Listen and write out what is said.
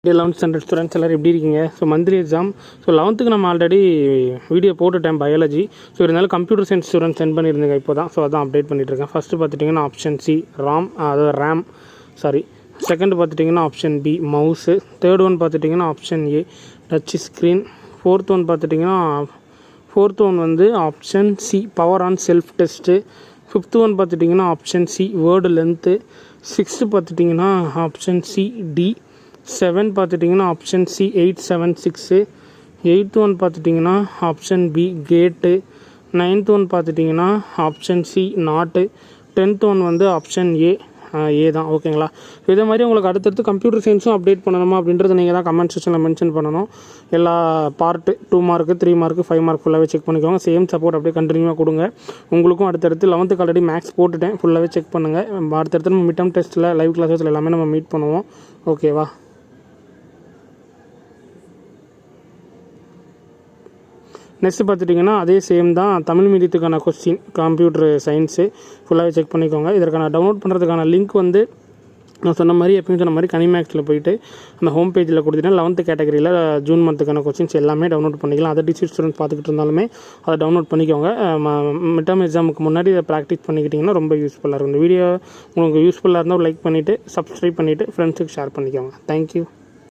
11th standard students எல்லோரும் எப்படி இருக்கீங்க? So monthly exam. So 11th நம்ம ஆல்ரெடி வீடியோ போட்டுட்டேன் பயாலஜி. ஸோ இருந்தாலும் கம்ப்யூட்டர் சயின்ஸ் ஸ்டூடெண்ட் சென்ட் பண்ணியிருந்தேங்க இப்போ தான். ஸோ அதான் அப்டேட் பண்ணிட்டுருக்கேன். ஃபஸ்ட்டு பார்த்துட்டிங்கன்னா ஆப்ஷன் சி ரேம். செகண்ட் பார்த்துட்டிங்கன்னா option B mouse. Third one பார்த்துட்டிங்கன்னா option A touch screen. Fourth one வந்து option C power on self test. Fifth one பார்த்துட்டிங்கன்னா option C word length. Sixth பார்த்துட்டிங்கன்னா option C D. 7 பார்த்துட்டிங்கன்னா option C 876. 8th one பார்த்துட்டிங்கன்னா option B கேட்டு. 9th one பார்த்துட்டிங்கன்னா option C நாட்டு. 10th one வந்து option A தான். ஓகேங்களா? இதே மாதிரி உங்களுக்கு அடுத்தடுத்து கம்ப்யூட்டர் சயின்ஸும் அப்டேட் பண்ணணுமா அப்படின்றத நீங்கள் தான் கமெண்ட் செக்ஷனில் மென்ஷன் பண்ணணும். எல்லா பார்ட்டு 2 மார்க்கு 3 மார்க்கு 5 மார்க் ஃபுல்லாகவே செக் பண்ணிக்கோங்க. சேம் சப்போர்ட் அப்படியே கண்டினியூவாக கொடுங்க. உங்களுக்கும் அடுத்தடுத்து 11th ஆல்ரெடி மேக்ஸ் போட்டுட்டேன், ஃபுல்லாகவே செக் பண்ணுங்கள். அடுத்தடுத்து நம்ம மிட் டர்ம் டெஸ்ட்டில் லைவ் கிளாஸஸில் எல்லாமே நம்ம மீட் பண்ணுவோம். ஓகேவா? நெக்ஸ்ட்டு பார்த்துட்டிங்கன்னா அதே சேம் தான், தமிழ் மீடியத்துக்கான கொஸ்டின் கம்ப்யூட்டர் சயின்ஸு ஃபுல்லாகவே செக் பண்ணிக்கோங்க. இதற்கான டவுன்லோட் பண்ணுறதுக்கான லிங்க் வந்து நான் சொன்ன மாதிரி எப்பயும் சொன்ன மாதிரி கனிமேக்ஸில் போய்ட்டு அந்த ஹோம் பேஜில் கொடுத்துட்டேன். 11th கேட்டகரியில் ஜூன் மந்த்துக்கான கொஸ்டின்ஸ் எல்லாமே டவுன்லோட் பண்ணிக்கலாம். அதை டிஸ்ட்ரிக்ட் ஸ்டூடெண்ட்ஸ் பார்த்துக்கிட்டு இருந்தாலுமே அதை டவுன்லோட் பண்ணிக்கோங்க. மிட் டர்ம் எக்ஸாமுக்கு முன்னாடி இதை ப்ராக்டிஸ் பண்ணிக்கிட்டிங்கன்னா ரொம்ப யூஸ்ஃபுல்லாக இருக்கும். இந்த வீடியோ உங்களுக்கு யூஸ்ஃபுல்லாக இருந்தால் லைக் பண்ணிவிட்டு சப்ஸ்கிரைப் பண்ணிவிட்டு ஃப்ரெண்ட்ஸுக்கு ஷேர் பண்ணிக்கோங்க. தேங்க்யூ.